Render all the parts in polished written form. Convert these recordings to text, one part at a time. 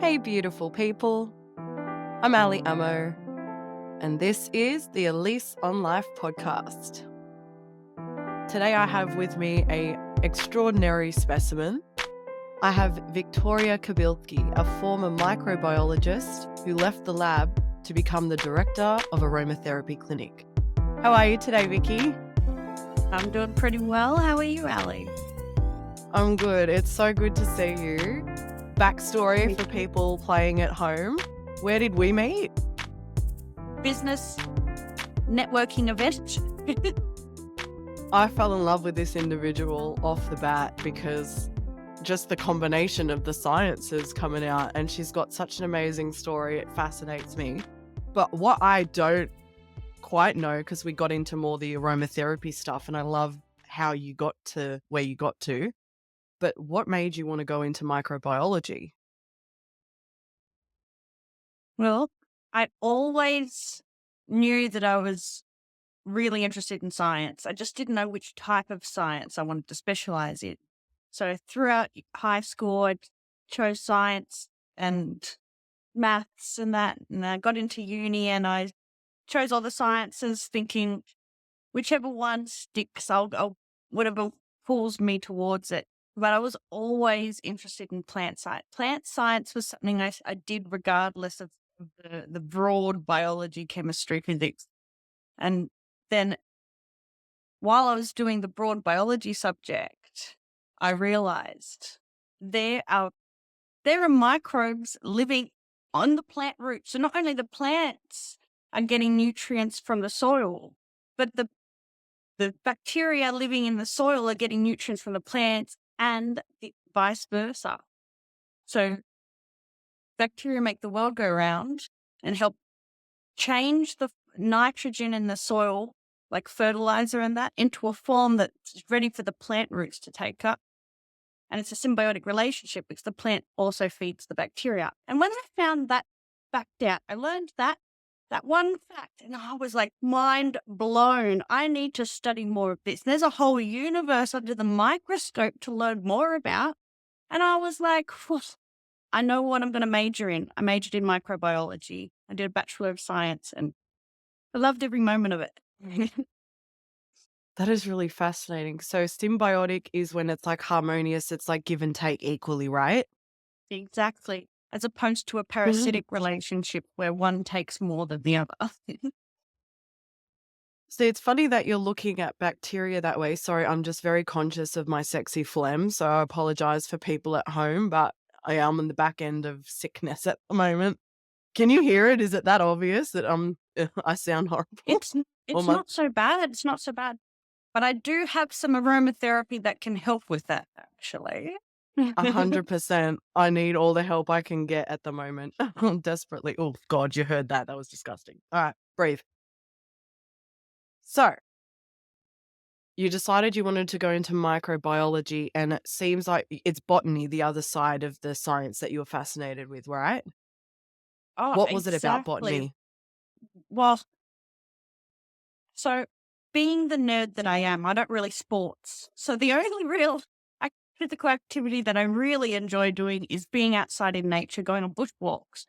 Hey, beautiful people. I'm Ali Amo, and this is the A Lease On Life podcast. Today, I have with me a extraordinary specimen. I have Victoria Kobylski, a former microbiologist who left the lab to become the director of Aromatherapy Clinic. How are you today, Vicky? I'm doing pretty well. How are you, Ali? I'm good. It's so good to see you. Backstory for people playing at home. Where did we meet? Business networking event. I fell in love with this individual off the bat because just the combination of the sciences coming out, and she's got such an amazing story. It fascinates me. But what I don't quite know, because we got into more the aromatherapy stuff, and I love how you got to where you got to, but what made you want to go into microbiology? Well, I always knew that I was really interested in science. I just didn't know which type of science I wanted to specialize in. So throughout high school, I chose science and maths and that. And I got into uni and I chose all the sciences thinking whichever one sticks, I'll whatever pulls me towards it. But I was always interested in plant science. Plant science was something I did regardless of the broad biology, chemistry, physics. And then while I was doing the broad biology subject, I realized there are microbes living on the plant roots. So not only the plants are getting nutrients from the soil, but the bacteria living in the soil are getting nutrients from the plants and vice versa. So bacteria make the world go round and help change the nitrogen in the soil, like fertilizer and that, into a form that's ready for the plant roots to take up. And it's a symbiotic relationship because the plant also feeds the bacteria. And when I found that fact out, I learned that one fact, and I was like mind blown. I need to study more of this. There's a whole universe under the microscope to learn more about. And I was like, I know what I'm going to major in. I majored in microbiology. I did a Bachelor of Science and I loved every moment of it. That is really fascinating. So symbiotic is when it's like harmonious, it's like give and take equally, right? Exactly. As opposed to a Mhm. parasitic relationship where one takes more than the other. So it's funny that you're looking at bacteria that way. Sorry, I'm just very conscious of my sexy phlegm, so I apologize for people at home, but I am on the back end of sickness at the moment. Can you hear it? Is it that obvious that I sound horrible? It's Or it's my not so bad. It's not so bad. But I do have some aromatherapy that can help with that, actually. 100%. I need all the help I can get at the moment. Desperately. Oh God, you heard that. That was disgusting. All right, breathe. So you decided you wanted to go into microbiology, and it seems like it's botany, the other side of the science that you were fascinated with, right? Oh, What was it about exactly. botany? Well, so being the nerd that I am, I don't really sports. So the only real physical activity that I really enjoy doing is being outside in nature, going on bushwalks.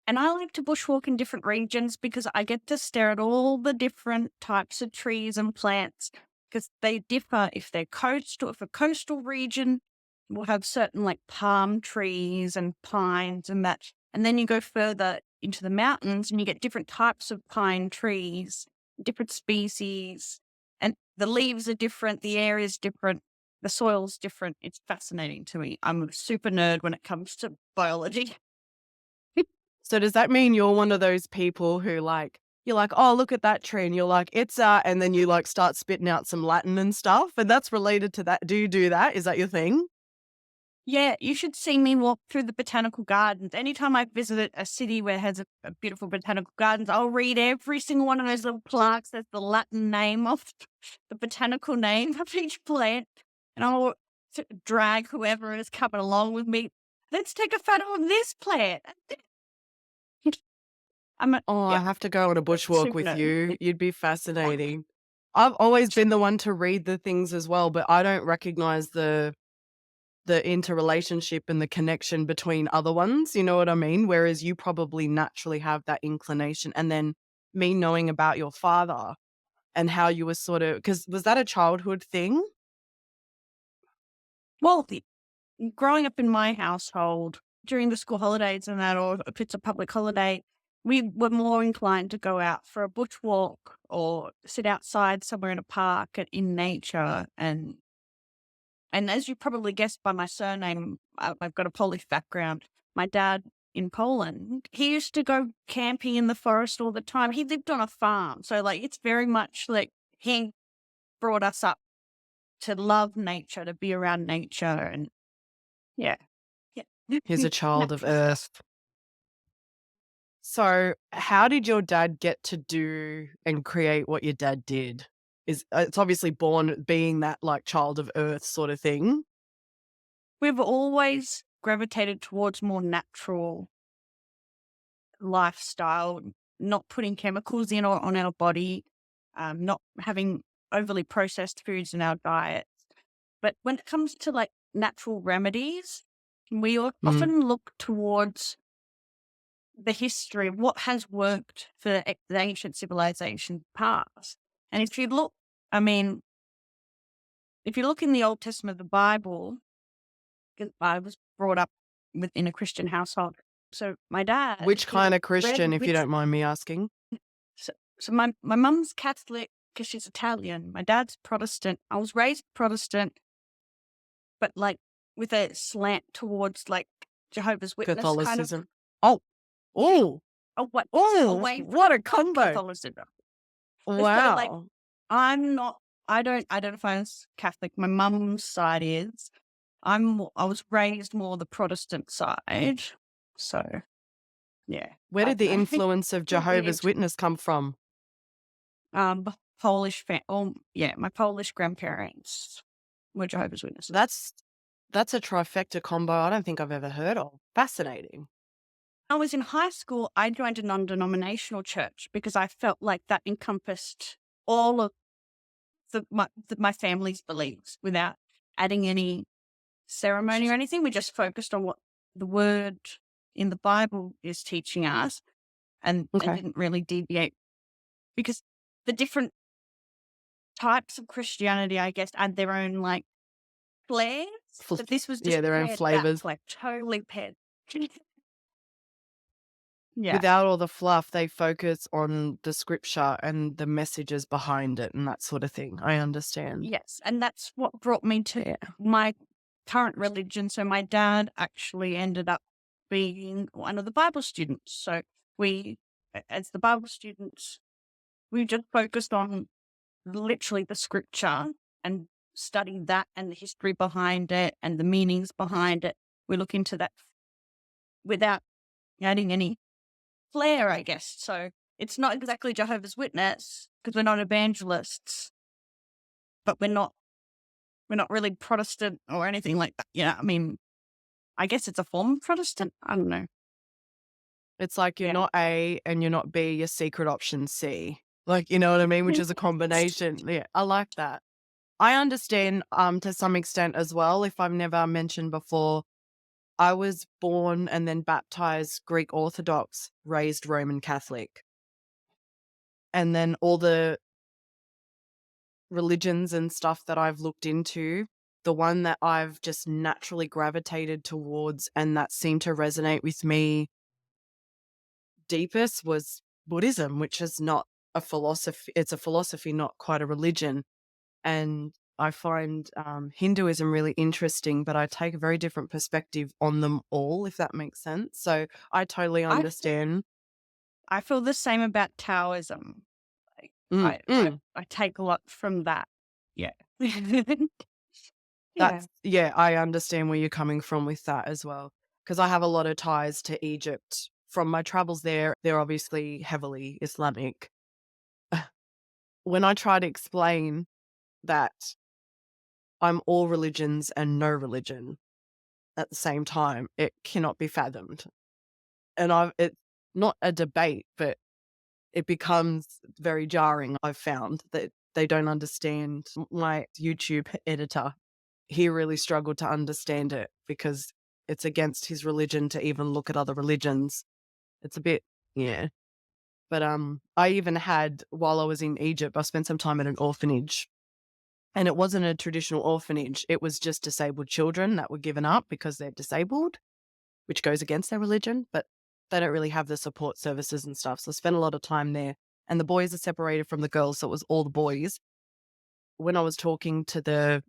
And I like to bushwalk in different regions because I get to stare at all the different types of trees and plants because they differ if they're coastal. If a coastal region will have certain like palm trees and pines and that. And then you go further into the mountains and you get different types of pine trees, different species, and the leaves are different, the air is different, the soil's different. It's fascinating to me. I'm a super nerd when it comes to biology. So does that mean you're one of those people who like you're like, "Oh, look at that tree," and you're like, "It's and then you like start spitting out some Latin and stuff, and that's related to that. Do you do that? Is that your thing? Yeah, you should see me walk through the botanical gardens. Anytime I visit a city where it has a beautiful botanical gardens, I'll read every single one of those little plaques. There's the Latin name of the botanical name of each plant. And I'll drag whoever is coming along with me. Let's take a photo of this plant. Oh, I Yeah, have to go on a bushwalk super with nerd. you. You'd be fascinating." I've always been the one to read the things as well, but I don't recognize the interrelationship and the connection between other ones, you know what I mean? Whereas you probably naturally have that inclination. And then me knowing about your father and how you were sort of, because was that a childhood thing? Well, growing up in my household during the school holidays and that, or if it's a public holiday, we were more inclined to go out for a bushwalk or sit outside somewhere in a park and in nature. And as you probably guessed by my surname, I've got a Polish background. My dad in Poland, he used to go camping in the forest all the time. He lived on a farm. So, like, it's very much like he brought us up to love nature, to be around nature. And yeah, yeah. He's a child of Natural stuff. earth. So, how did your dad get to do and create what your dad did? It's obviously born being that like child of earth sort of thing. We've always gravitated towards more natural lifestyle, not putting chemicals in or on our body, not having overly processed foods in our diet. But when it comes to like natural remedies, we Mm. often look towards the history of what has worked for the ancient civilization past. And if you look, I mean, if you look in the Old Testament of the Bible, 'cause I was brought up within a Christian household. So my dad, Which he kind of read Christian, if you with don't mind me asking? so my mum's Catholic because she's Italian. My dad's Protestant. I was raised Protestant, but like with a slant towards like Jehovah's Witness kind of. Catholicism. Oh, Yeah. oh, Oh, what oh, away what a from combo. Catholicism. So like Wow. I'm not. I don't identify as Catholic. My mum's side is. I was raised more the Protestant side. So yeah, Where I did the don't know. influence of Really Jehovah's Witness come from? um, Polish oh, yeah, my Polish grandparents were Jehovah's Witnesses. That's that's a trifecta combo I don't think I've ever heard of. Fascinating. I was in high school, I joined a non-denominational church because I felt like that encompassed all of my family's beliefs without adding any ceremony or anything. We just focused on what the word in the Bible is teaching us and Okay. didn't really deviate because the different types of Christianity, I guess, add their own like flares, Fl- but this was yeah, just their own pared back, flavors. like totally pared. Yeah. Without all the fluff, they focus on the scripture and the messages behind it and that sort of thing. I understand. Yes. And that's what brought me to Yeah. my current religion. So my dad actually ended up being one of the Bible students. So we, as the Bible students, we just focused on literally the scripture and studying that and the history behind it and the meanings behind it. We look into that without adding any flair, I guess. So it's not exactly Jehovah's Witness because we're not evangelists, but we're not really Protestant or anything like that. Yeah, I mean, I guess it's a form of Protestant. I don't know. It's like you're Yeah. not A and you're not B, you're secret option C. Like, you know what I mean? Which is a combination. Yeah, I like that. I understand to some extent as well. If I've never mentioned before, I was born and then baptized Greek Orthodox, raised Roman Catholic. And then all the religions and stuff that I've looked into, the one that I've just naturally gravitated towards and that seemed to resonate with me deepest was Buddhism, which is not a philosophy. It's a philosophy, not quite a religion. And I find Hinduism really interesting, but I take a very different perspective on them all, if that makes sense. So I totally I understand. I feel the same about Taoism. Like, Mm, mm. I take a lot from that. Yeah. Yeah. Yeah, I understand where you're coming from with that as well. Because I have a lot of ties to Egypt from my travels there. They're obviously heavily Islamic. When I try to explain that I'm all religions and no religion at the same time, it cannot be fathomed. And it's not a debate, but it becomes very jarring. I've found that they don't understand my YouTube editor. he really struggled to understand it because it's against his religion to even look at other religions. It's a bit, yeah. But I even had, while I was in Egypt, I spent some time at an orphanage, and it wasn't a traditional orphanage. It was just disabled children that were given up because they're disabled, which goes against their religion, but they don't really have the support services and stuff. So I spent a lot of time there. And the boys are separated from the girls, so it was all the boys. When I was talking to the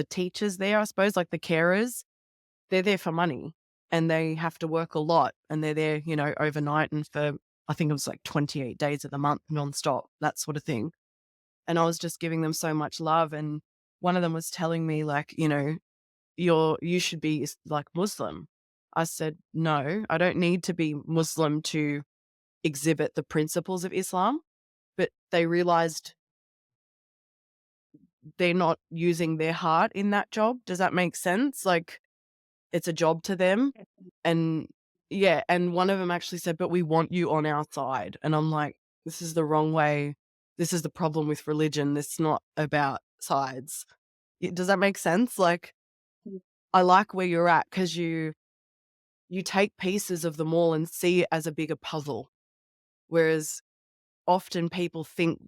teachers there, I suppose, like the carers, they're there for money and they have to work a lot and they're there, overnight and for I think it was like 28 days of the month nonstop, that sort of thing. And I was just giving them so much love. And one of them was telling me, like, you should be like Muslim. I said, no, I don't need to be Muslim to exhibit the principles of Islam. But they realized they're not using their heart in that job. Does that make sense? Like, it's a job to them. And yeah, and one of them actually said, "But we want you on our side." And I'm like, "This is the wrong way. This is the problem with religion. This is not about sides." Does that make sense? Like, I like where you're at because you take pieces of them all and see it as a bigger puzzle. Whereas often people think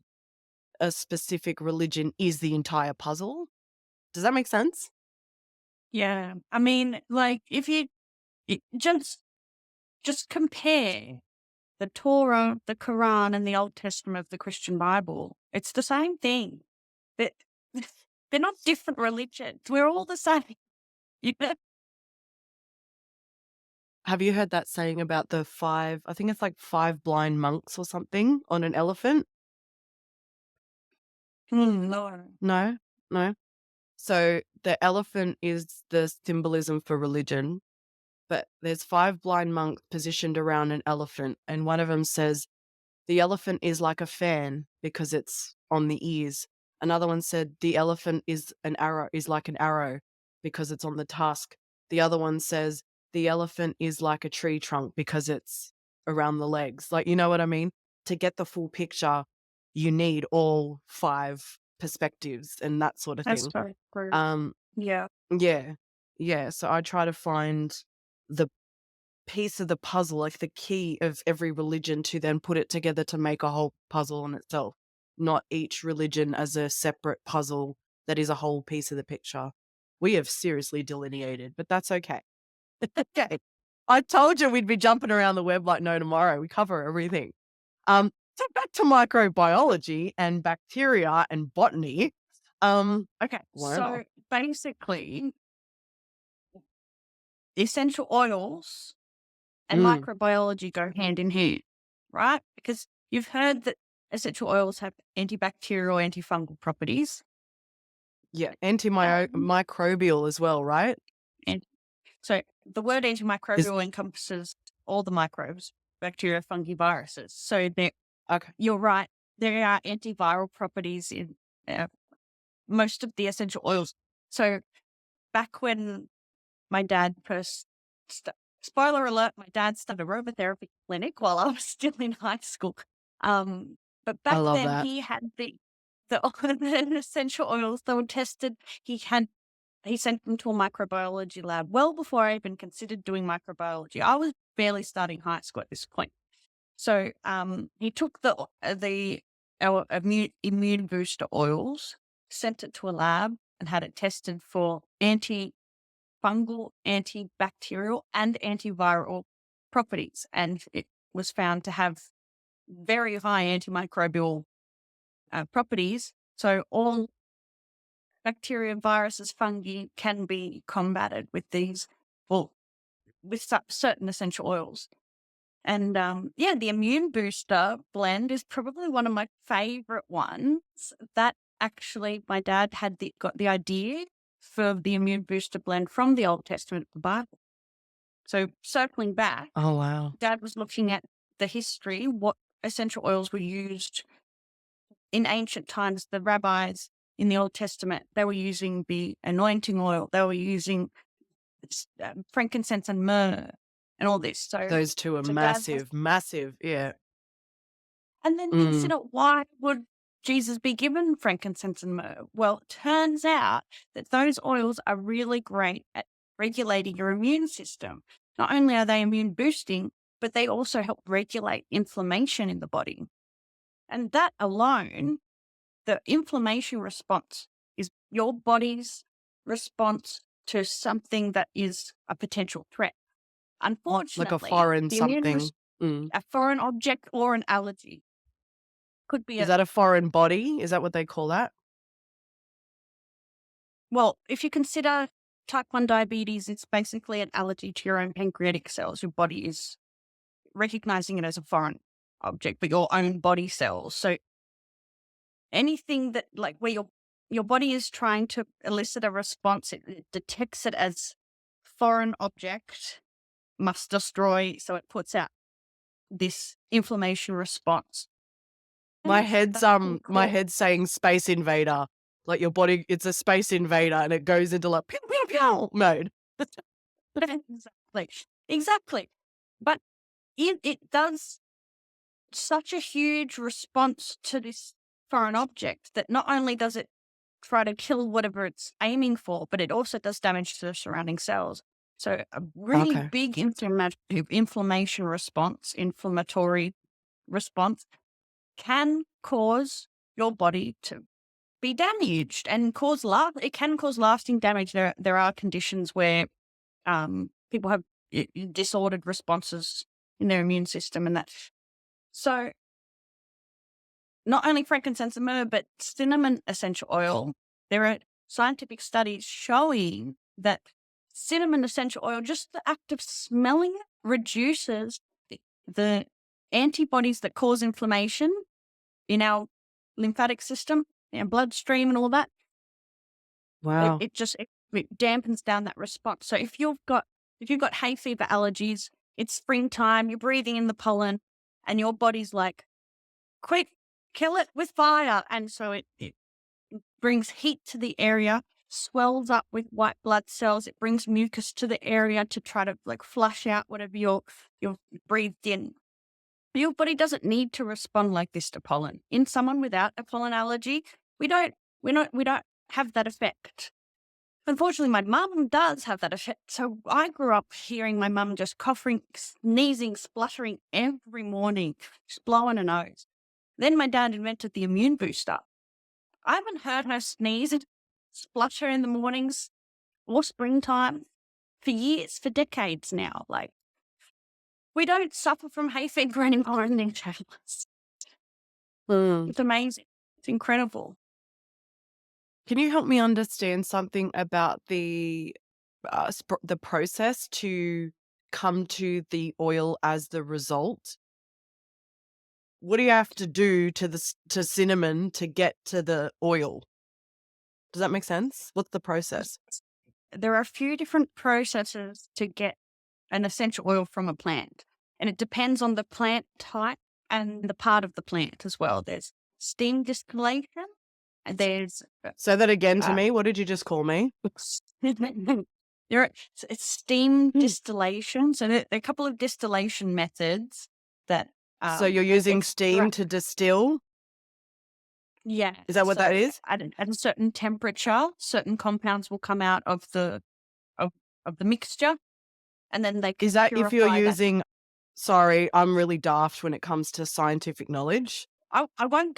a specific religion is the entire puzzle. Does that make sense? Yeah. I mean, like, if you just compare the Torah, the Quran, and the Old Testament of the Christian Bible, it's the same thing. That they're not different religions. We're all the same. You know? Have you heard that saying about the five, I think it's like five blind monks or something on an elephant? No. No? No? So the elephant is the symbolism for religion, but there's five blind monks positioned around an elephant, and one of them says, "The elephant is like a fan because it's on the ears." Another one said, "The elephant is like an arrow because it's on the tusk." The other one says, "The elephant is like a tree trunk because it's around the legs." Like, you know what I mean? To get the full picture, you need all five perspectives and that sort of That's thing. very true. Um, Yeah. yeah. Yeah. So I try to find the piece of the puzzle, like the key of every religion to then put it together to make a whole puzzle on itself, not each religion as a separate puzzle that is a whole piece of the picture. We have seriously delineated, but that's okay. Okay. I told you we'd be jumping around the web like no tomorrow. We cover everything. So back to microbiology and bacteria and botany. Okay. Why not? So basically, essential oils and Mm, microbiology go hand in hand, right? Because you've heard that essential oils have antibacterial, antifungal properties. yeah, And, antimicrobial as well, right? and so the word Is antimicrobial encompasses all the microbes, bacteria, fungi, viruses. So okay. you're right. There are antiviral properties in uh, most of the essential oils. So back when my dad first, spoiler alert, my dad started a aromatherapy clinic while I was still in high school. But I back love then that. he had the essential oils that were tested. He sent them to a microbiology lab well before I even considered doing microbiology. I was barely starting high school at this point. So he took our immune booster oils, sent it to a lab, and had it tested for antifungal, antibacterial, and antiviral properties, and it was found to have very high antimicrobial properties. So all bacteria, viruses, fungi can be combated with well, with certain essential oils. And yeah, the immune booster blend is probably one of my favorite ones. That actually, my dad got the idea for the immune booster blend from the Old Testament of the Bible. So circling back, Oh, wow. Dad was looking at the history, what essential oils were used in ancient times. The rabbis in the Old Testament, they were using the anointing oil. They were using frankincense and myrrh and all this. Those 2 are So Dad was massive, massive, yeah. And then Mm, consider why would Jesus be given frankincense and myrrh? Well, it turns out that those oils are really great at regulating your immune system. Not only are they immune boosting, but they also help regulate inflammation in the body. And that alone, the inflammation response is your body's response to something that is a potential threat. Like a Unfortunately, foreign the immune something. Mm. a foreign object or an allergy could be Is a that a foreign body? Is that what they call that? well, if you consider type 1 diabetes, it's basically an allergy to your own pancreatic cells. Your body is recognizing it as a foreign object, but your own body cells. So anything that like where your body is trying to elicit a response, it detects it as foreign object, must destroy, so it puts out this inflammation response. My And head's that can my cause head's saying space invader. Like your body, it's a space invader and it goes into like pew pew pew mode. exactly. Exactly. But it does such a huge response to this foreign object that not only does it try to kill whatever it's aiming for, but it also does damage to the surrounding cells. So a really Okay. big inflammatory response can cause your body to be damaged and it can cause lasting damage. There are conditions where people have disordered responses in their immune system and that. So not only frankincense and myrrh, but cinnamon essential oil. There are scientific studies showing that cinnamon essential oil, just the act of smelling it, reduces the antibodies that cause inflammation in our lymphatic system, our bloodstream, and all that. Wow. It dampens down that response. So if you've got hay fever allergies, it's springtime, you're breathing in the pollen, and your body's like, quick, kill it with fire. And so it brings heat to the area, swells up with white blood cells. It brings mucus to the area to try to like flush out whatever you're breathed in. Your body doesn't need to respond like this to pollen. In someone without a pollen allergy, we don't have that effect. Unfortunately, my mum does have that effect. So I grew up hearing my mum just coughing, sneezing, spluttering every morning, just blowing her nose. Then my dad invented the immune booster. I haven't heard her sneeze and splutter in the mornings or springtime for years, for decades now. Like, we don't suffer from hay fever anymore in these families. Mm. It's amazing. It's incredible. Can you help me understand something about the process to come to the oil as the result? What do you have to do to cinnamon to get to the oil? Does that make sense? What's the process? There are a few different processes to get an essential oil from a plant, and it depends on the plant type and the part of the plant as well. There's steam distillation, and there's Say that again to uh, me. What did you just call me? there are, it's steam Hmm. distillation. So there are a couple of distillation methods that So you're using steam extract. to distill? Yeah. Is that what So that is? at a certain temperature, certain compounds will come out of of, of the mixture, and then they Is can that if you're purify that. using Sorry, I'm really daft when it comes to scientific knowledge. I won't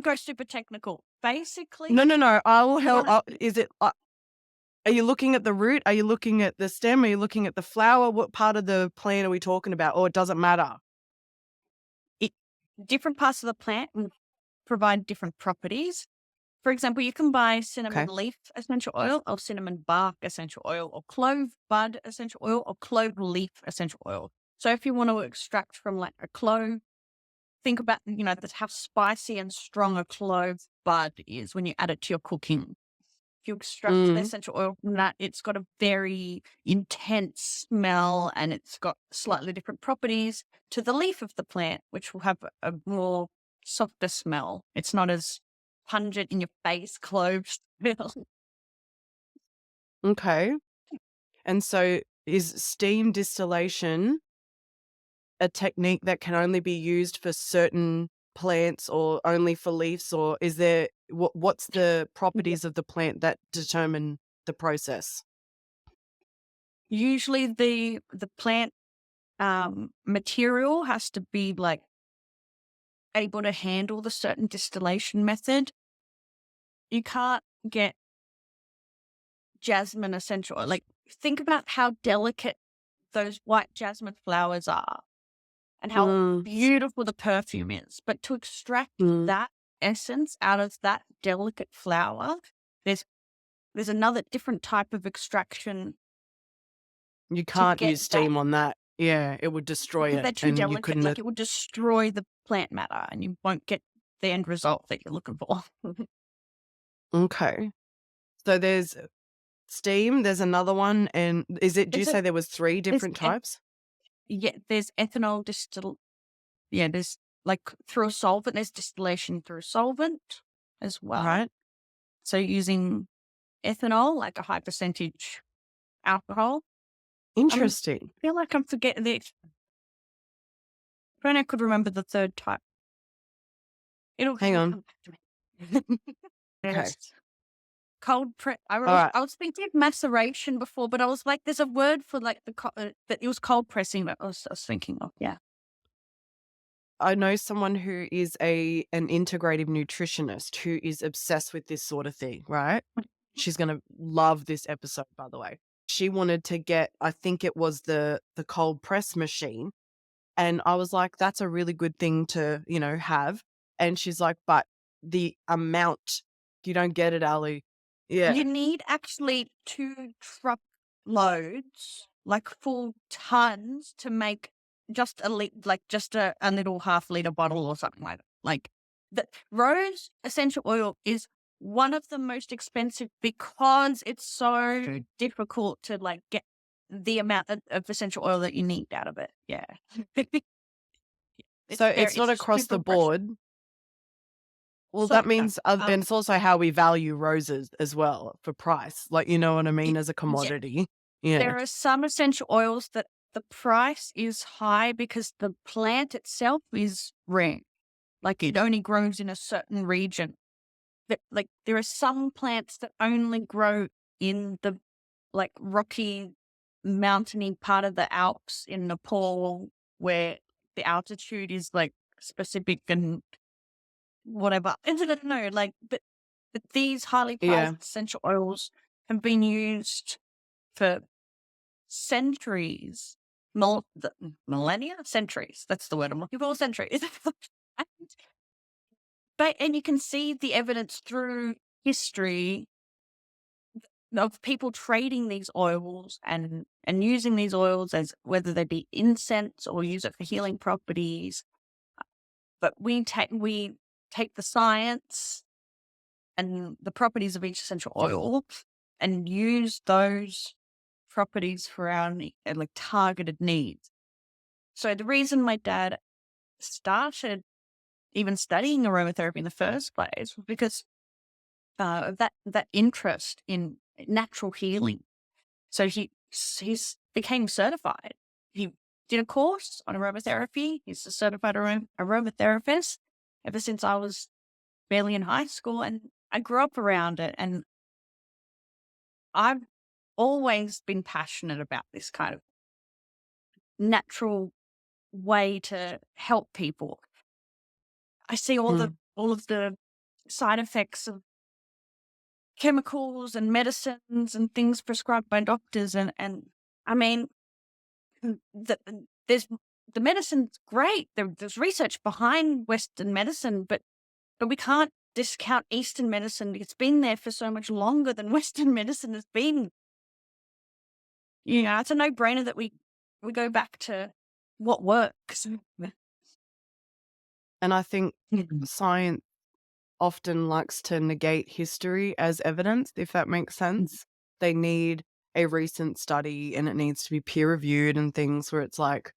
go super technical. Basically, No, no, no. I will you help. want Is it? Are you looking at the root? Are you looking at the stem? Are you looking at the flower? What part of the plant are we talking about? Or it doesn't matter? it, different parts of the plant will provide different properties. For example, you can buy cinnamon Okay. leaf essential oil or cinnamon bark essential oil or clove bud essential oil or clove leaf essential oil. So if you want to extract from like a clove, think about, how spicy and strong a clove bud is when you add it to your cooking. If you extract the Mm. essential oil from that, it's got a very intense smell and it's got slightly different properties to the leaf of the plant, which will have a more softer smell. It's not as pungent in your face clove smell. Okay. And so is steam distillation a technique that can only be used for certain plants or only for leaves, or is there what's the Yeah. properties of the plant that determine the process? Usually the plant material has to be like able to handle the certain distillation method. You can't get jasmine essential oil. Like, think about how delicate those white jasmine flowers are and how Mm, beautiful the perfume is. But to extract mm. that essence out of that delicate flower, there's there's another different type of extraction You to can't get use that steam on that. Yeah, it would destroy because it, they're too and you delicate. couldn't Like, it would destroy the plant matter and you won't get the end result that you're looking for. okay. So there's steam, there's another one, and is it do you There's a say there was 3 there's different eth types? yeah, there's ethanol distill yeah, there's like through a solvent, there's distillation through solvent as well. Right? So using ethanol, like a high percentage alcohol. I Interesting. feel like I'm forgetting if only I could remember the third type. Hang It'll on. come back to me. Okay. Yes. Cold pre Alright. I was thinking of maceration before, but I was like, there's a word for like that it was cold pressing that I was thinking of. Yeah. I know someone who is an integrative nutritionist who is obsessed with this sort of thing, right? She's gonna love this episode, by the way. She wanted to get, I think it was the cold press machine, and I was like, "That's a really good thing to, have." And she's like, "But the amount, you don't get it, Ali." Yeah, You need actually 2 truck loads, like full tons to make just like just a little half-liter bottle or something like that. Like, the rose essential oil is one of the most expensive because it's so difficult to, like, get the amount of essential oil that you need out of it. Yeah. so it's not It's across super the precious. board. Well, So, that means and it's also how we value roses as well for price, like, you know what I mean, it as a yeah. commodity. Yeah. There are some essential oils that the price is high because the plant itself is rare. Like, it only grows in a certain region. Like, there are some plants that only grow in the, like, rocky, mountainy part of the Alps in Nepal, where the altitude is, like, specific and whatever. I don't know, like, but these highly Yeah. prized essential oils have been used for centuries, millennia, centuries. That's the word I'm looking for. Centuries, and, and you can see the evidence through history of people trading these oils and using these oils as whether they be incense or use it for healing properties. But we take the science and the properties of each essential oil and use those properties for our like targeted needs. So the reason my dad started even studying aromatherapy in the first place was because of that interest in natural healing. So he's became certified. He did a course on aromatherapy. He's a certified aromatherapist ever since I was barely in high school, and I grew up around it. And I've always been passionate about this kind of natural way to help people. I see Mm. all of the side effects of chemicals and medicines and things prescribed by doctors, and I mean, there's the medicine's great. There's research behind Western medicine, but we can't discount Eastern medicine. It's been there for so much longer than Western medicine has been. It's a no-brainer that we go back to what works. And I think Mhm. science often likes to negate history as evidence, if that makes sense. They need a recent study and it needs to be peer reviewed and things where it's like,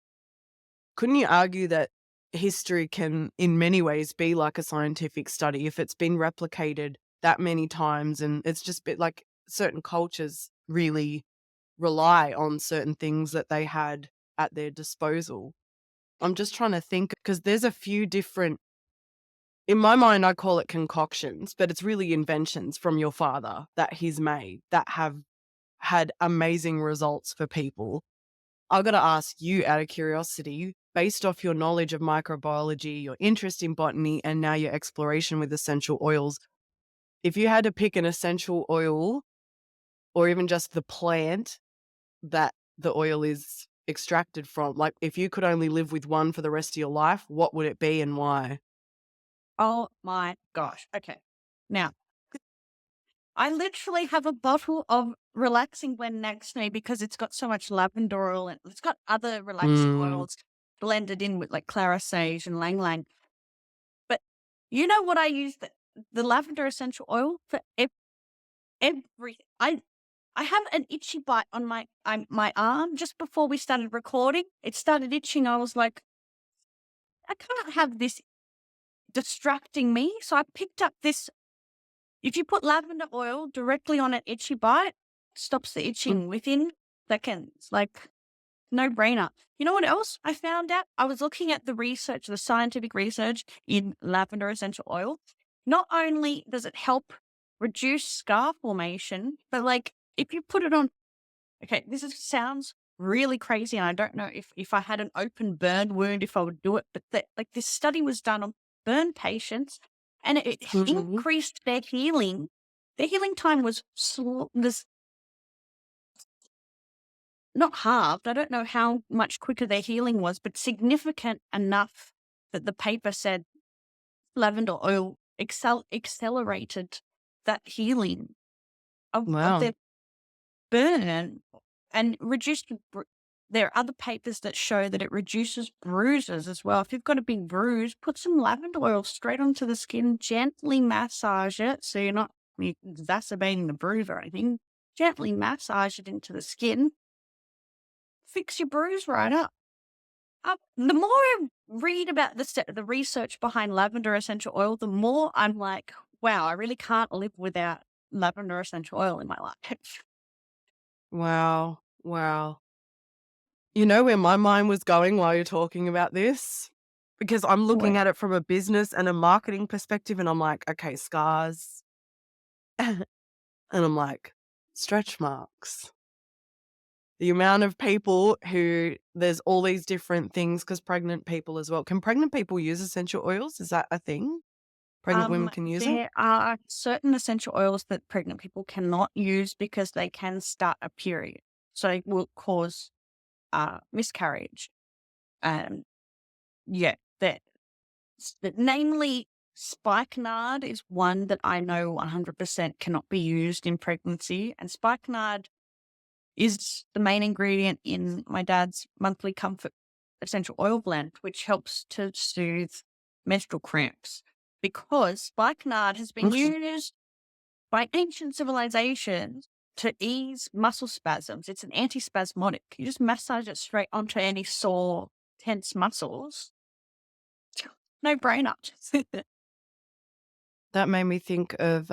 couldn't you argue that history can, in many ways, be like a scientific study if it's been replicated that many times? And it's just bit like certain cultures really rely on certain things that they had at their disposal. I'm just trying to think because there's a few different in my mind, I call it concoctions, but it's really inventions from your father that he's made that have had amazing results for people. I've got to ask you out of curiosity, based off your knowledge of microbiology, your interest in botany, and now your exploration with essential oils, if you had to pick an essential oil or even just the plant that the oil is extracted from, like if you could only live with one for the rest of your life, what would it be and why? Oh my gosh. Okay. Now, I literally have a bottle of relaxing blend next to me because it's got so much lavender oil and it's got other relaxing Mm, oils blended in with like Clara Sage and Lang Lang. But you know what I use the lavender essential oil for everything. I have an itchy bite on my arm just before we started recording. It started itching. I was like, I can't have this distracting me. So I picked up this. If you put lavender oil directly on an itchy bite, stops the mm, itching within seconds. Like, no brainer. You know what else I found out? I was looking at the research, the scientific research in lavender essential oil. Not only does it help reduce scar formation, but like if you put it on, okay, sounds really crazy, and I don't know if I had an open burn wound if I would do it, but like this study was done on burn patients, and it mhm. increased their healing. Their healing time was not halved. I don't know how much quicker their healing was, but significant enough that the paper said lavender oil accelerated that healing of Wow. their burn and reduced. There are other papers that show that it reduces bruises as well. If you've got a big bruise, put some lavender oil straight onto the skin, gently massage it so you're not exacerbating the bruise or anything. Gently massage it into the skin, fix your bruise right up. The more I read about the research behind lavender essential oil, the more I'm like, wow, I really can't live without lavender essential oil in my life. Wow. Wow. You know where my mind was going while you're talking about this? Because I'm looking Where? at it from a business and a marketing perspective, and I'm like, okay, scars. And I'm like, stretch marks. The amount of people who there's all these different things because pregnant people as well. Can pregnant people use essential oils? Is that a thing? Pregnant women can use it? There are certain essential oils that pregnant people cannot use because they can start a period, so it will cause miscarriage. Um, yeah, namely, spikenard is one that I know 100% cannot be used in pregnancy, and spikenard is the main ingredient in my dad's monthly comfort essential oil blend, which helps to soothe menstrual cramps. Because spikenard has been Okay. used by ancient civilizations to ease muscle spasms. It's an antispasmodic. You just massage it straight onto any sore, tense muscles. No brainer. That made me think of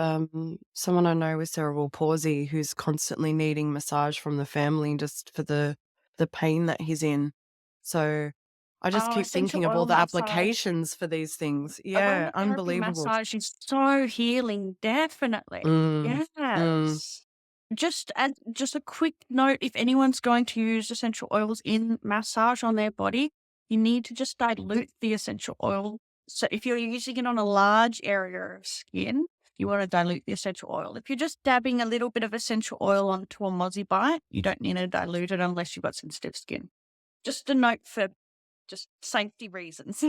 someone I know with cerebral palsy who's constantly needing massage from the family just for the pain that he's in. So I just Oh, keep essential thinking of all oil the massage. applications for these things. Yeah, Aromatherapy unbelievable. massage is so healing, definitely. Mm, mm, Yes. Just a quick note, if anyone's going to use essential oils in massage on their body, you need to just dilute the essential oil. So if you're using it on a large area of skin, you want to dilute the essential oil. If you're just dabbing a little bit of essential oil onto a mozzie bite, you don't need to dilute it unless you've got sensitive skin. Just a note for just safety reasons.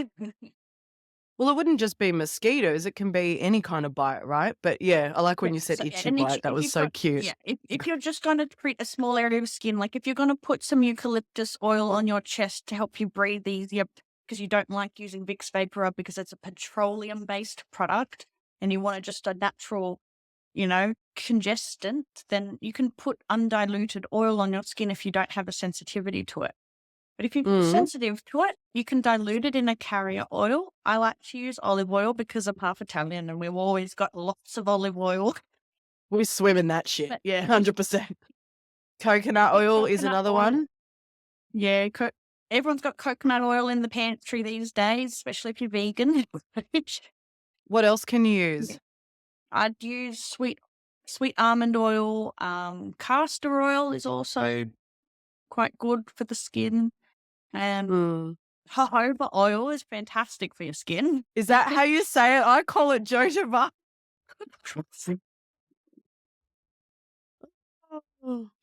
well, it wouldn't just be mosquitoes, it can be any kind of bite, right? But yeah, I like when Yeah, you said so itchy and bite, that if was you've so got cute. if you're just gonna treat a small area of skin, like if you're gonna put some eucalyptus oil on your chest to help you breathe easier because you don't like using Vicks Vapor Rub because it's a petroleum-based product and you want just a natural, congestant, then you can put undiluted oil on your skin if you don't have a sensitivity to it. But if you're Mm, sensitive to it, you can dilute it in a carrier oil. I like to use olive oil because I'm half Italian and we've always got lots of olive oil. we swim in that shit. But Yeah, 100%. Coconut put oil is coconut another oil. one. Yeah, everyone's got coconut oil in the pantry these days, especially if you're vegan. What else can you Yeah. use? I'd use sweet almond oil. Castor oil is also quite good for the skin, and Mm. jojoba oil is fantastic for your skin. Is that how you say it? I call it jojoba.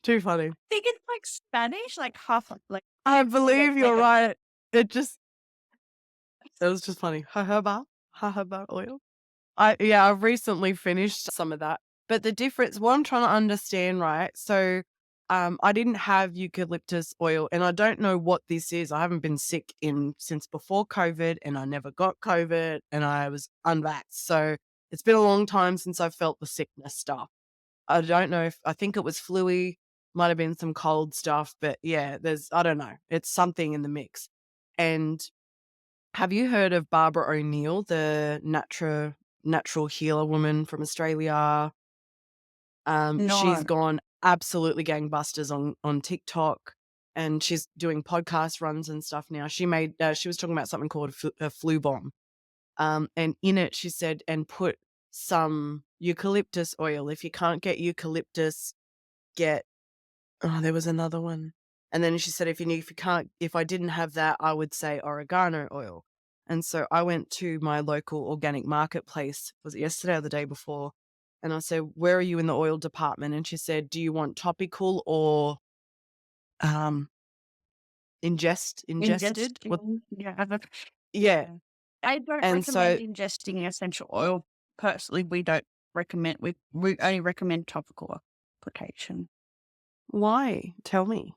Too funny. Think it's like Spanish, like half like I like believe like you're a right. It was just funny. Jojoba oil. I've recently finished some of that. But the difference, what I'm trying to understand, right? So, I didn't have eucalyptus oil, and I don't know what this is. I haven't been sick in since before COVID, and I never got COVID, and I was unvaxxed. So it's been a long time since I felt the sickness stuff. I don't know if I think it was flu-y, might have been some cold stuff, but yeah, I don't know. It's something in the mix. And have you heard of Barbara O'Neill, the natural healer woman from Australia? She's no. gone absolutely gangbusters on TikTok, and she's doing podcast runs and stuff now. She was talking about something called a flu bomb, and in it she said, and put some eucalyptus oil. If you can't get eucalyptus, get there was another one. And then she said, if I didn't have that, I would say oregano oil. And so I went to my local organic marketplace, was it yesterday or the day before? And I said, where are you in the oil department? And she said, do you want topical or um ingested? What Ingesting, yeah, yeah. yeah. I don't And so recommend ingesting essential oil. Personally, we don't recommend. We only recommend topical application. why? Tell me.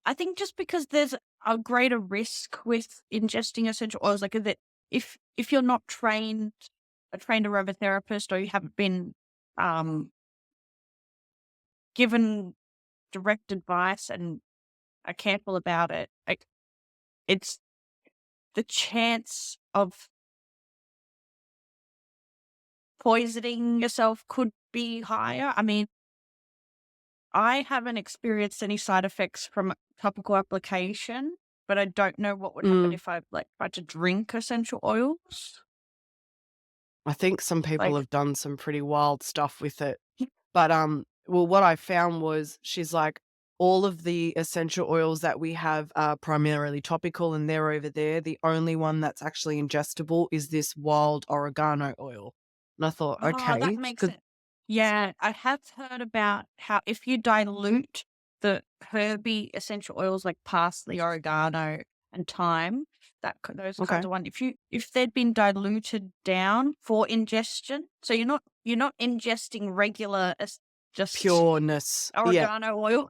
I think just because there's a greater risk with ingesting essential oils, like that if you're not a trained aromatherapist, or you haven't been um, given direct advice and are careful about it, like it's the chance of poisoning yourself could be higher. I mean, I haven't experienced any side effects from topical application, but I don't know what would happen Mm, if I like tried to drink essential oils. I think some people Like, have done some pretty wild stuff with it. But, well, what I found was she's like, all of the essential oils that we have are primarily topical and they're over there. The only one that's actually ingestible is this wild oregano oil. And I thought, oh, that okay, makes good. it. Yeah, I have heard about how if you dilute the herby essential oils like parsley, oregano, and thyme, those kinds Okay. of one. If they'd been diluted down for ingestion, so you're not ingesting regular just Pureness. Yeah. oregano oil.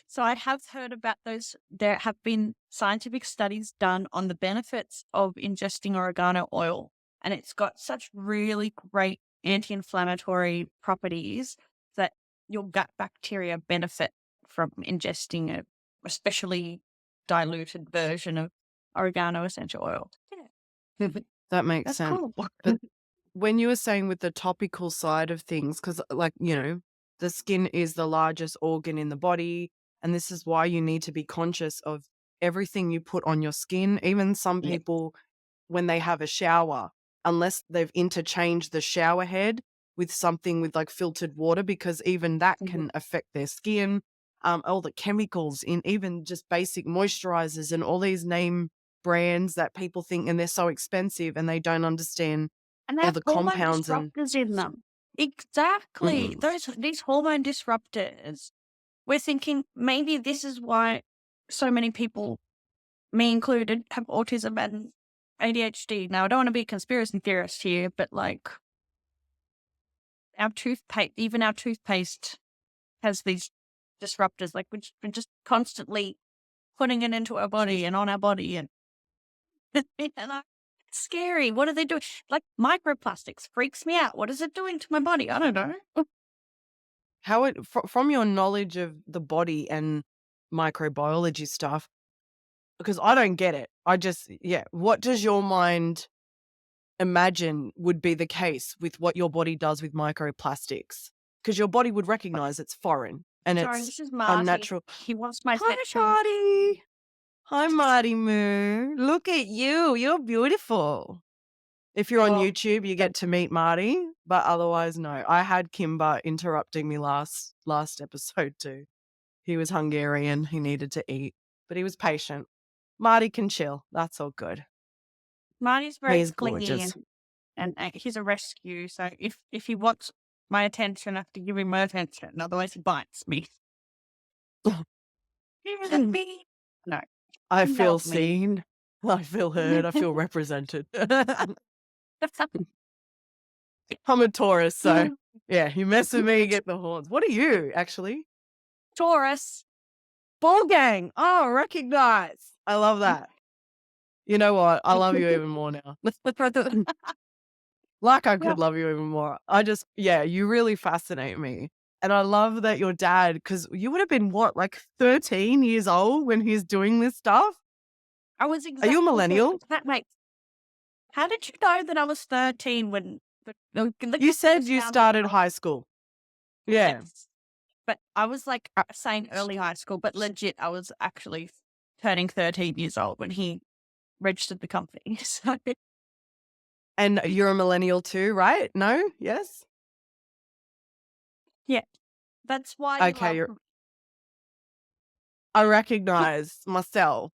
So I have heard about those. There have been scientific studies done on the benefits of ingesting oregano oil, and it's got such really great anti-inflammatory properties that your gut bacteria benefit from ingesting a especially diluted version of oregano essential oil. Yeah. That makes That's sense. cool. But when you were saying with the topical side of things, because like, the skin is the largest organ in the body, and this is why you need to be conscious of everything you put on your skin. Even some Yeah. people, when they have a shower, unless they've interchanged the shower head with something with like filtered water, because even that Mhm. can affect their skin. All the chemicals in even just basic moisturizers and all these name brands that people think, and they're so expensive and they don't understand And they all have the hormone compounds and disruptors in them. Exactly. mm, These hormone disruptors. We're thinking maybe this is why so many people, me included, have autism and ADHD. Now, I don't want to be a conspiracy theorist here, but like even our toothpaste has these disruptors, like which we're just constantly putting it into our body and on our body, and it's scary. What are they doing? Like microplastics freaks me out. What is it doing to my body? I don't know. how from your knowledge of the body and microbiology stuff, because I don't get it. I just yeah, what does your mind imagine would be the case with what your body does with microplastics? Because your body would recognize it's foreign and Sorry, it's this is Marty. unnatural. He wants my Hi, attention. Marty. Hi, Marty Moo. Look at you. You're beautiful. If you're on Oh, YouTube, you get to meet Marty, but otherwise, no. I had Kimber interrupting me last episode too. He was Hungarian. He needed to eat, but he was patient. Marty can chill. That's all good. Marty's very He's clingy gorgeous. and he's a rescue. So if he wants my attention, I have to give him my attention. Otherwise, he bites me. Give it me. No, I he feel loves me. seen. I feel heard. I feel represented. I'm a Taurus, so yeah, you mess with me, you get the horns. What are you, actually? Taurus. Ball gang. Oh, recognize. I love that. You know what? I love you even more now. Like I Yeah, could love you even more. Yeah, you really fascinate me. And I love that your dad, because you would have been what, like 13 years old when he's doing this stuff? I was Are you a exactly millennial? that. Mate, how did you know that I was 13 when look You at said this you sounds started high school. Yeah. yes. But I was like saying early high school, but legit, I was actually turning 13 years old when he registered the company. So, And you're a millennial too, right? No? Yes? yeah, that's why you Okay, love me. I recognize myself.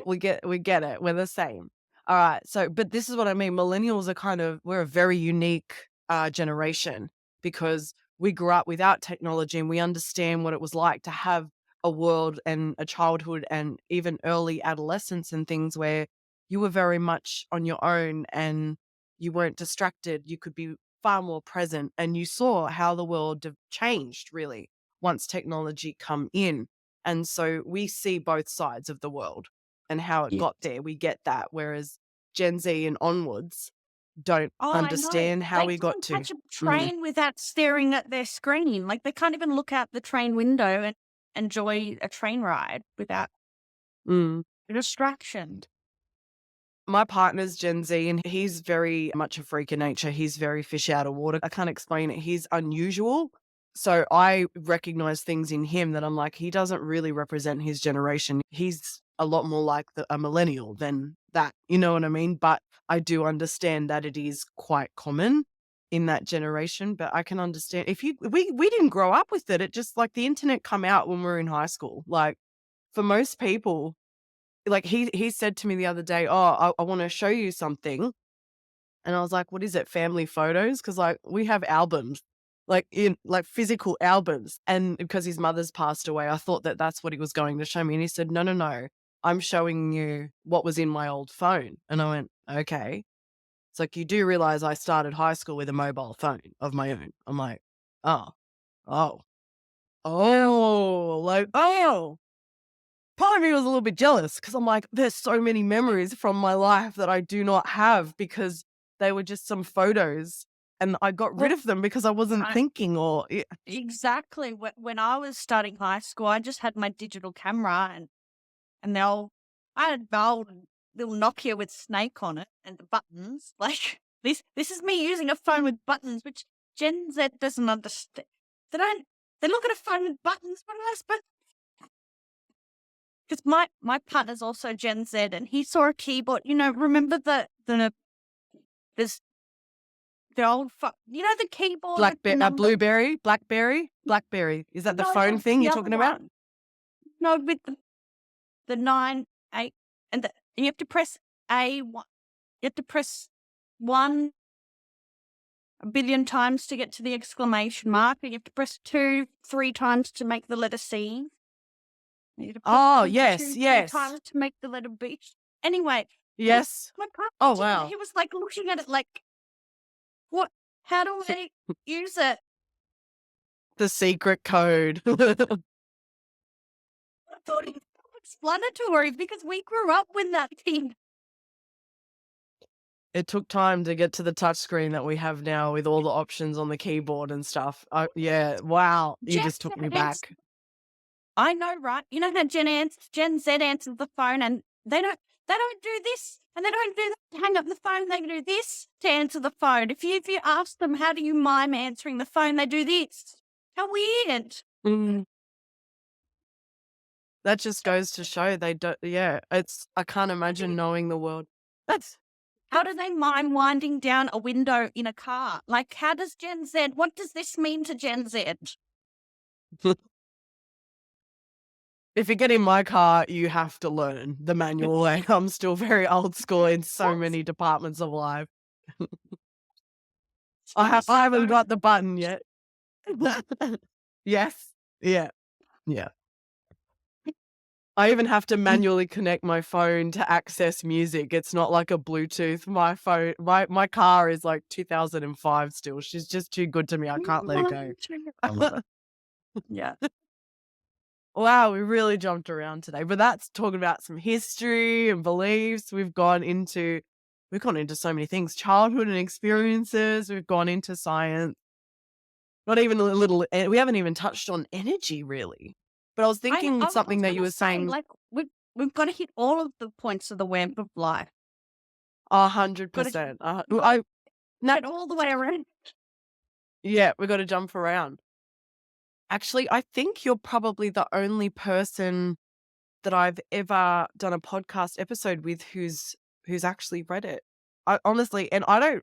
We get it. We're the same. All right. So, but this is what I mean. Millennials are we're a very unique generation because we grew up without technology and we understand what it was like to have a world and a childhood and even early adolescence and things where you were very much on your own and you weren't distracted. You could be far more present and you saw how the world changed really once technology come in. And so we see both sides of the world and how it Yeah. got there. We get that. Whereas Gen Z and onwards don't Oh, I know. understand how They we got can't to. catch a Mm, train without staring at their screen. Like they can't even look out the train window and enjoy a train ride without mm. a distraction. My partner's Gen Z and he's very much a freak in nature. He's very fish out of water. I can't explain it. He's unusual. So I recognize things in him that I'm like, he doesn't really represent his generation. He's a lot more like a millennial than that. You know what I mean? But I do understand that it is quite common in that generation. But I can understand if we didn't grow up with it. It just like the internet come out when we were in high school. Like for most people, like he said to me the other day, "Oh, I want to show you something," and I was like, "What is it? Family photos?" Because like we have albums, like in like physical albums, and because his mother's passed away, I thought that that's what he was going to show me, and he said, "No, no, no, I'm showing you what was in my old phone," and I went, "Okay." It's like you do realize I started high school with a mobile phone of my own. I'm like, "Oh, oh, oh, like oh." Part of me was a little bit jealous because I'm like, there's so many memories from my life that I do not have because they were just some photos and I got rid Well, of them because I wasn't I, thinking or exactly. When I was starting high school, I just had my digital camera and I had an old little Nokia with Snake on it and the buttons. Like this is me using a phone with buttons, which Gen Z doesn't understand. They don't. They look at a phone with buttons. What am I supposed? Because my partner's also Gen Z, and he saw a keyboard. You know, remember this the old the keyboard with the number. Blackberry. Is that the No, phone thing the you're other talking about? one. No, with the 9, 8, and you have to press A1. You have to press 1 billion times to get to the exclamation mark, and you have to press 2, 3 times to make the letter C. You have to press Oh, 2, yes, 2, 3 yes, times to make the letter B. Anyway, yes. my partner Oh, didn't. wow. He was like looking at it like, what? How do I use it? The secret code. I thought it was explanatory because we grew up with that thing. It took time to get to the touch screen that we have now with all the options on the keyboard and stuff. Yeah, wow. You Gen just took me Z back. I know, right? You know how Gen Z answers the phone and they don't do this and they don't do that to hang up the phone. They do this to answer the phone. If you ask them how do you mime answering the phone, they do this. How weird. Mm. That just goes to show they don't yeah, I can't imagine knowing the world. That's How do they mind winding down a window in a car? Like, how does Gen Z, what does this mean to Gen Z? If you get in my car, you have to learn the manual way. I'm still very old school in so What? many departments of life. Yes, I haven't got the button yet. Yes. Yeah. Yeah. I even have to manually connect my phone to access music. It's not like a Bluetooth. My phone, my car is like 2005 still. She's just too good to me. I can't let it go. I love it. Yeah. Wow, we really jumped around today, but that's talking about some history and beliefs. We've gone into so many things, childhood and experiences. We've gone into science. Not even a little. We haven't even touched on energy really. But I was thinking I something was that going you to were say, saying. like, we've got to hit all of the points of the web of life. A Got to 100%. got to I no, get all the way around. yeah, we got to jump around. Actually, I think you're probably the only person that I've ever done a podcast episode with who's actually read it. I honestly, and I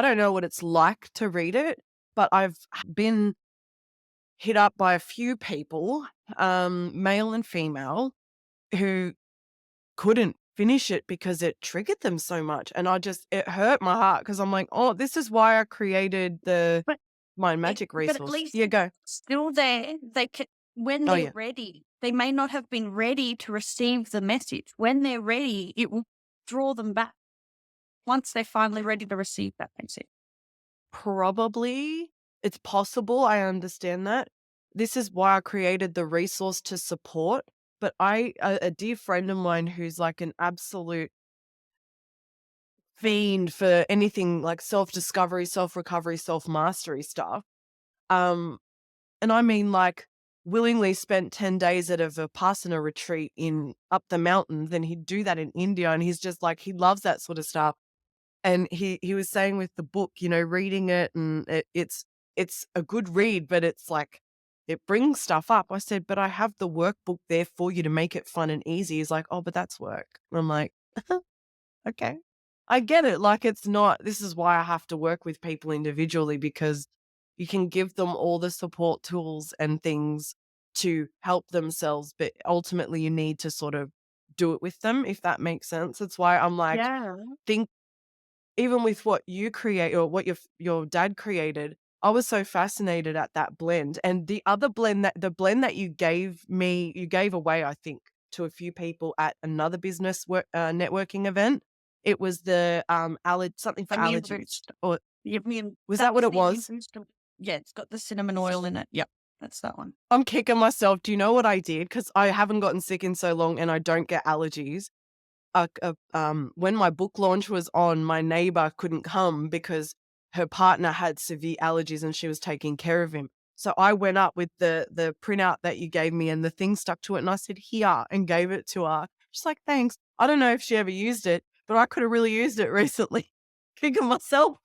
don't know what it's like to read it, but I've been hit up by a few people, male and female, who couldn't finish it because it triggered them so much, and it hurt my heart because I'm like, "Oh, this is why I created the But Mind Magic but at resource." least Yeah, it's go. still there. They can, when Oh, they're yeah. ready. They may not have been ready to receive the message. When they're ready, it will draw them back once they're finally ready to receive that message. Probably. It's possible, I understand that. This is why I created the resource to support, but a dear friend of mine who's like an absolute fiend for anything like self-discovery, self-recovery, self-mastery stuff, um, and I mean, like, willingly spent 10 days at a Vipassana retreat in up the mountains, and he'd do that in India, and he's just like he loves that sort of stuff. And he was saying with the book, reading it and it's a good read, but it's like it brings stuff up. I said, "But I have the workbook there for you to make it fun and easy." He's like, "Oh, but that's work." And I'm like, "Okay. I get it." Like it's not this is why I have to work with people individually because you can give them all the support tools and things to help themselves, but ultimately you need to sort of do it with them, if that makes sense. It's why I'm like, Yeah. think even with what you create or what your dad created, I was so fascinated at that blend. And the blend that you gave away, I think, to a few people at another networking event. It was the something for Immune allergies. boost. Or The immune, was that what that's it the immune was? boost. Yeah, it's got the cinnamon oil in it. Yep, that's that one. I'm kicking myself. Do you know what I did? Because I haven't gotten sick in so long and I don't get allergies. When my book launch was on, my neighbor couldn't come because her partner had severe allergies and she was taking care of him. So I went up with the printout that you gave me and the thing stuck to it and I said, "Here," and gave it to her. She's like, "Thanks." I don't know if she ever used it, but I could have really used it recently. Kicking myself.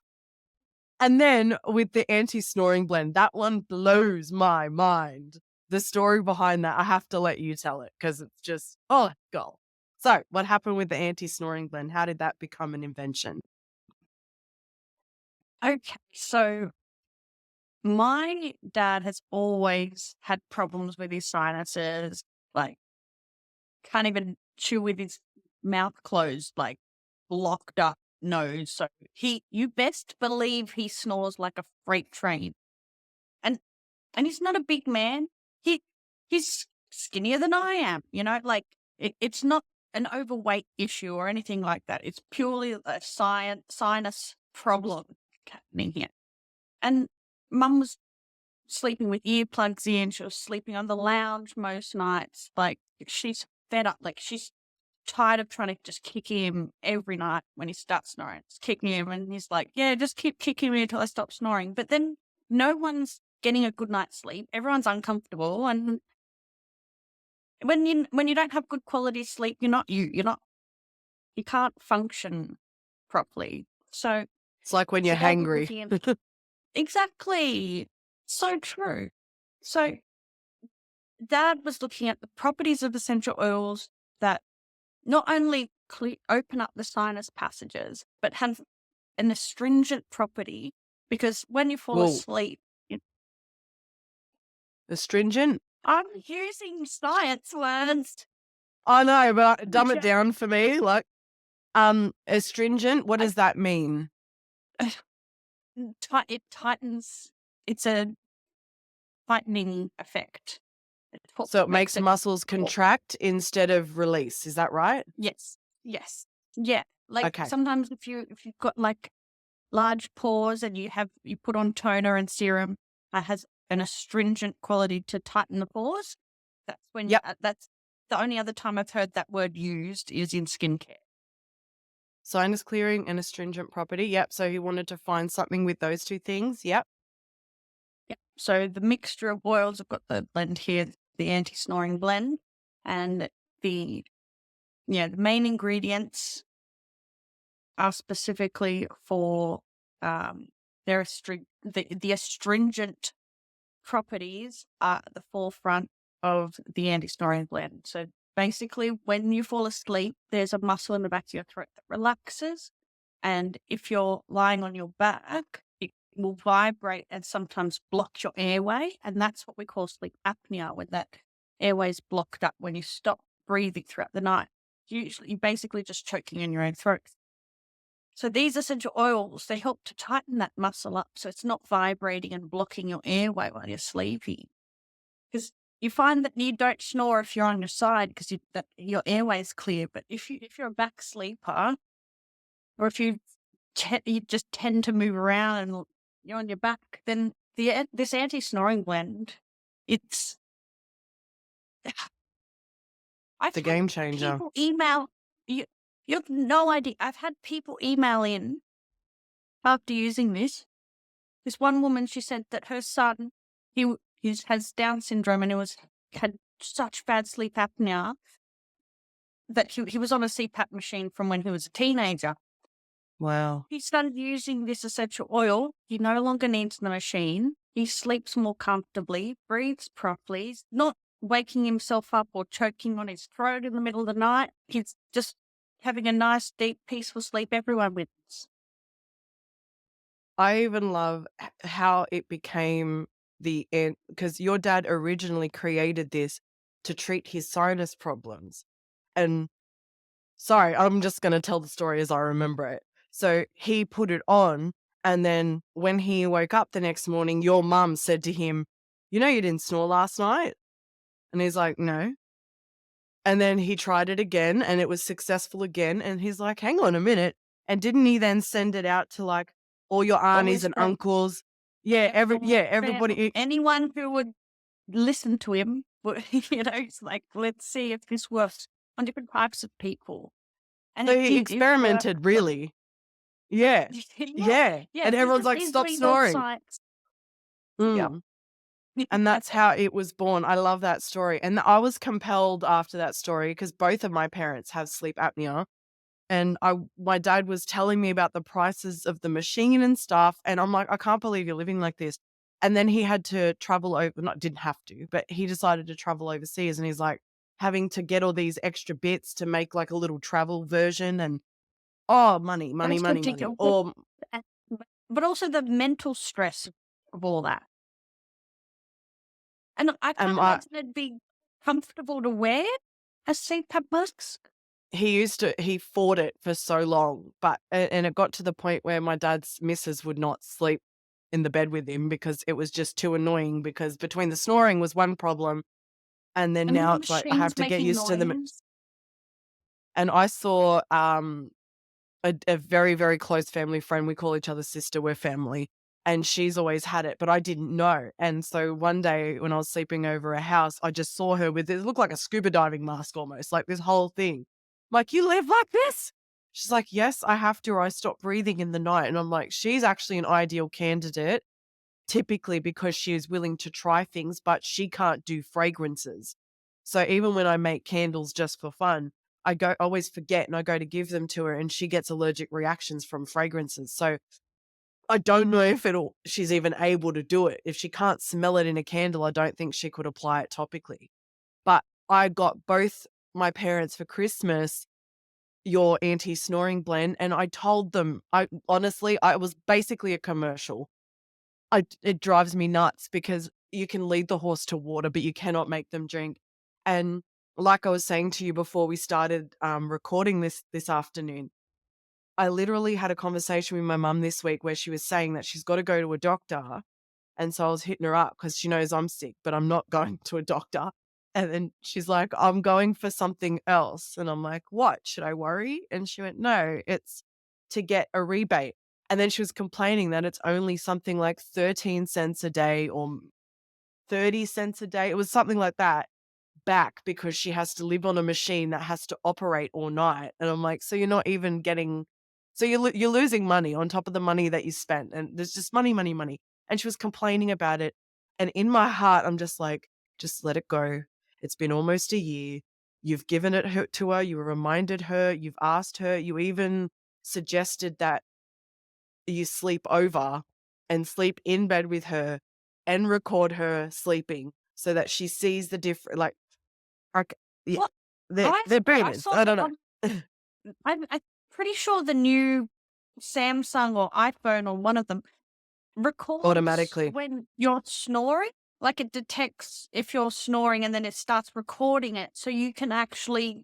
And then with the anti-snoring blend, that one blows my mind. The story behind that, I have to let you tell it because it's just, oh, God. So, what happened with the anti-snoring blend? How did that become an invention? Okay, so my dad has always had problems with his sinuses, like can't even chew with his mouth closed, like locked up nose. So you best believe he snores like a freight train. And he's not a big man. He's skinnier than I am, like it's not an overweight issue or anything like that. It's purely a sinus problem happening here. And mum was sleeping with earplugs in. She was sleeping on the lounge most nights. Like she's fed up. Like she's tired of trying to just kick him every night when he starts snoring. Just kicking him, and he's like, "Yeah, just keep kicking me until I stop snoring." But then no one's getting a good night's sleep. Everyone's uncomfortable, and when you don't have good quality sleep, you can't function properly. So It's like when you're Dad was hangry. looking at exactly so true. So Dad was looking at the properties of essential oils that not only open up the sinus passages, but have an astringent property because when you fall Well, asleep, it, astringent? I'm using science words. I know, but dumb it Which down for me. Like, astringent, what I, does that mean? it tightens. It's a tightening effect. So it Makes makes it muscles taut. contract instead of release. Is that right? Yes, yes, yeah. Like Okay. sometimes if you've got like large pores and you put on toner and serum, has an astringent quality to tighten the pores. Yep. That's the only other time I've heard that word used is in skincare. Sinus clearing and astringent property. Yep. So he wanted to find something with those two things. Yep. Yeah. So the mixture of oils, I've got the blend here, the anti-snoring blend, and the the main ingredients are specifically for the astringent properties are at the forefront of the anti-snoring blend. So basically, when you fall asleep, there's a muscle in the back of your throat that relaxes. And if you're lying on your back, it will vibrate and sometimes block your airway. And that's what we call sleep apnea, when that airway is blocked up when you stop breathing throughout the night. Usually, you're basically just choking in your own throat. So these essential oils, they help to tighten that muscle up so it's not vibrating and blocking your airway while you're sleeping. Because you find that you don't snore if you're on your side because your airway is clear. But if you're a back sleeper, or if you just tend to move around and you're on your back, then this anti-snoring blend, it's I've It's a had game changer. people email you. You have no idea. I've had people email in after using this. This one woman, she said that her son, he has Down syndrome and had such bad sleep apnea that he was on a CPAP machine from when he was a teenager. Wow. He started using this essential oil. He no longer needs the machine. He sleeps more comfortably, breathes properly, he's not waking himself up or choking on his throat in the middle of the night. He's just having a nice, deep, peaceful sleep. Everyone wins. I even love how it became because your dad originally created this to treat his sinus problems. And sorry, I'm just going to tell the story as I remember it. So he put it on, and then when he woke up the next morning, your mum said to him, "You know, you didn't snore last night." And he's like, "No." And then he tried it again, and it was successful again. And he's like, "Hang on a minute." And didn't he then send it out to like all your All aunties his and friends, uncles? all his Everybody. anyone who would listen to him, it's like, let's see if this works on different types of people. And So it he did, it worked. experimented really. Yeah. Yeah, Yeah. yeah, And everyone's like, these "Stop these old snoring." sites. Yeah. Mm. And that's how it was born. I love that story. And I was compelled after that story because both of my parents have sleep apnea. And my dad was telling me about the prices of the machine and stuff. And I'm like, "I can't believe you're living like this." And then he had to travel over, not didn't have to, but he decided to travel overseas. And he's like having to get all these extra bits to make like a little travel version. And oh, money, money, That's money, money. ridiculous. Uh, but also the mental stress of all that. And I can't And I, imagine it'd be comfortable to wear a CPAP mask. he fought it for so long, but and it got to the point where my dad's missus would not sleep in the bed with him because it was just too annoying, because between the snoring was one problem, and then And then now the it's like I have machine's to get making used to them. noise. And I saw, a very, very close family friend, we call each other sister, we're family, and she's always had it, but I didn't know. And so one day when I was sleeping over a house, I just saw her with it looked like a scuba diving mask almost, like this whole thing. I'm like, "You live like this?" She's like, "Yes, I have to, or I stop breathing in the night." And I'm like, she's actually an ideal candidate, typically because she is willing to try things, but she can't do fragrances. So even when I make candles just for fun, always forget, and I go to give them to her and she gets allergic reactions from fragrances. So I don't know if she's even able to do it. If she can't smell it in a candle, I don't think she could apply it topically. But I got both my parents for Christmas your anti-snoring blend, and I told them, I honestly, I was basically a commercial. It drives me nuts because you can lead the horse to water, but you cannot make them drink. And like I was saying to you before we started, recording this afternoon, I literally had a conversation with my mum this week where she was saying that she's gotta go to a doctor, and so I was hitting her up because she knows I'm sick, but I'm not going to a doctor. And then she's like, "I'm going for something else." And I'm like, "What? Should I worry?" And she went, "No, it's to get a rebate." And then she was complaining that it's only something like 13 cents a day or 30 cents a day. It was something like that back because she has to live on a machine that has to operate all night. And I'm like, "So you're not even getting, so you're losing money on top of the money that you spent, and there's just money, money, money." And she was complaining about it. And in my heart, I'm just like, "Just let it go. It's been almost a year. You've given it her to her, you reminded her, you've asked her, you even suggested that you sleep over and sleep in bed with her and record her sleeping so that she sees the different, like, yeah, What? they're I brilliant. saw I that don't know. on I'm pretty sure the new Samsung or iPhone or one of them records Automatically. when you're snoring. Like it detects if you're snoring and then it starts recording it so you can actually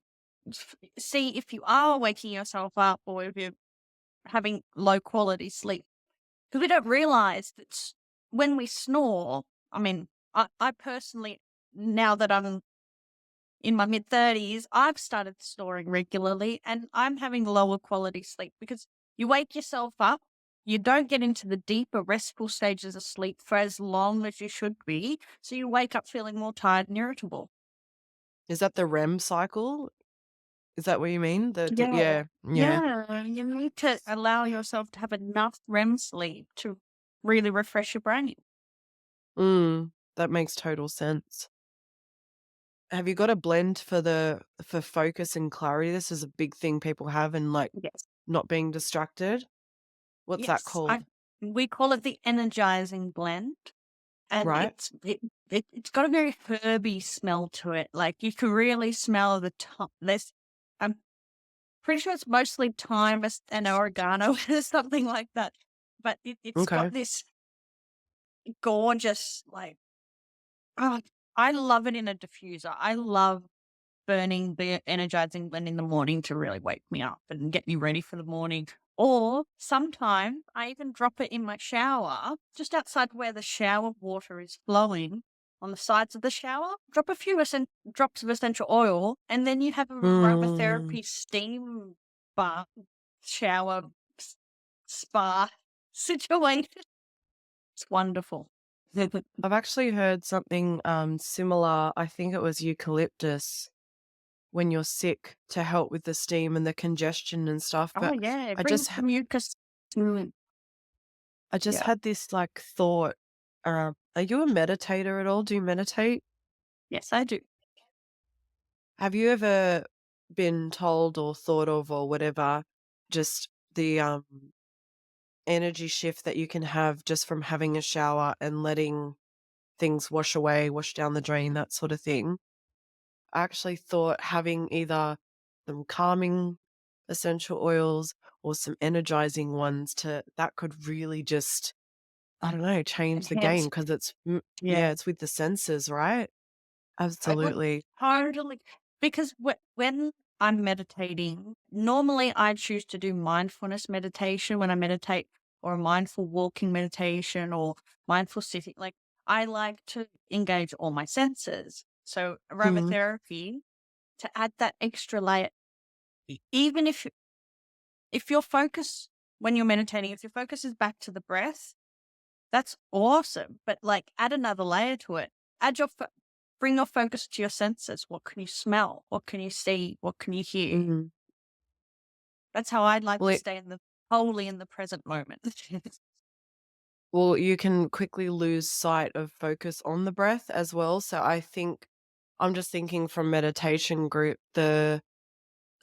see if you are waking yourself up or if you're having low quality sleep. Because we don't realize that when we snore, I mean, I personally, now that I'm in my mid-30s, I've started snoring regularly and I'm having lower quality sleep because you wake yourself up, you don't get into the deeper restful stages of sleep for as long as you should be, so you wake up feeling more tired and irritable. Is that the REM cycle? Is that what you mean? Yeah. Yeah, yeah. Yeah, you need to allow yourself to have enough REM sleep to really refresh your brain. That makes total sense. Have you got a blend for for focus and clarity? This is a big thing people have, and, like, Yes. not being distracted. What's that Yes, called? we call it the energizing blend. And Right? it's got a very herby smell to it, like, you can really smell the there's I'm pretty sure it's mostly thyme and oregano or something like that, but it's got Okay. this gorgeous, like, oh, I love it in a diffuser. I love burning the energizing blend in the morning to really wake me up and get me ready for the morning. Or sometimes I even drop it in my shower, just outside where the shower water is flowing on the sides of the shower. Drop a few drops of essential oil, and then you have a Mm. aromatherapy steam bath shower s- spa situation. It's wonderful. I've actually heard something, similar. I think it was eucalyptus when you're sick to help with the steam and the congestion and stuff, Oh but yeah, it I brings just ha the mucus. Mm, I just yeah. had this, like, thought, are you a meditator at all? Do you meditate? Yes, I do. Have you ever been told or thought of or whatever, just the, energy shift that you can have just from having a shower and letting things wash away, wash down the drain, that sort of thing? I actually thought having either some calming essential oils or some energizing ones to that could really just, I don't know, change the game Enhance. because Yeah. yeah, it's with the senses, right? I would Absolutely. totally, because when I'm meditating, normally I choose to do mindfulness meditation when I meditate, or a mindful walking meditation, or mindful sitting. Like, I like to engage all my senses. So Mhm. aromatherapy to add that extra layer. Even if your focus when you're meditating, if your focus is back to the breath, that's awesome, but, like, add another layer to it. Add your bring your focus to your senses. What can you smell? What can you see? What can you hear? Mhm. That's how I'd like Well, to it stay in the wholly in the present moment. well, you can quickly lose sight of focus on the breath as well, so I think I'm just thinking from meditation group, the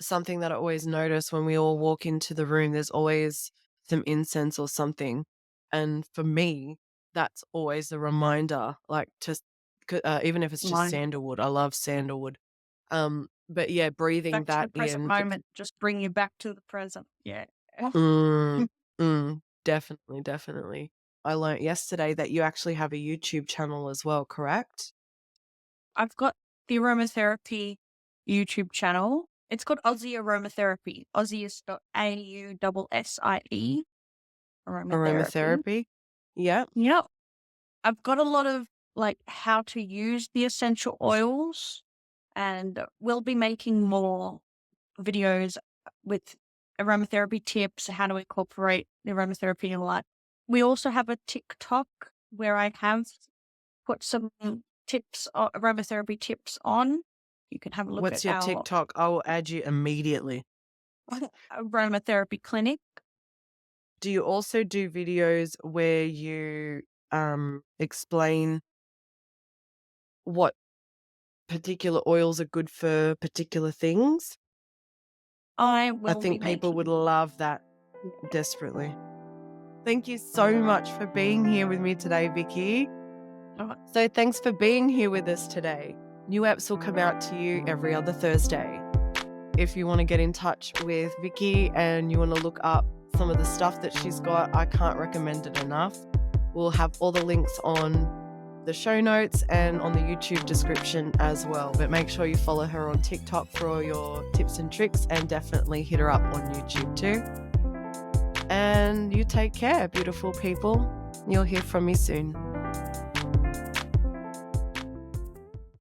something that I always notice when we all walk into the room, there's always some incense or something. And for me, that's always a reminder, like, even if it's just Mine. sandalwood. I love sandalwood. But yeah, breathing Back to the that present in. moment, just bring you back to the present. Yeah. Mm, definitely, definitely. I learnt yesterday that you actually have a YouTube channel as well, correct? I've got the Aromatherapy YouTube channel. It's called Aussie Aromatherapy. Aussie is AUSSIE. Aromatherapy. Aromatherapy. Yep. Yep. I've got a lot of like how to use the essential oils, and we'll be making more videos with aromatherapy tips, how to incorporate the aromatherapy in your life. We also have a TikTok where I have put some tips, aromatherapy tips on. You can have a look at What's your our TikTok? I will add you immediately. aromatherapy clinic. Do you also do videos where you explain what particular oils are good for particular things? I I will be think people would making. love that desperately. Thank you so much for being here with me today, Vicky. uh, So thanks for being here with us today. New apps will come out to you every other Thursday. If you want to get in touch with Vicky and you want to look up some of the stuff that she's got, I can't recommend it enough. We'll have all the links on the show notes and on the YouTube description as well. But make sure you follow her on TikTok for all your tips and tricks, and definitely hit her up on YouTube too. And you take care, beautiful people. You'll hear from me soon.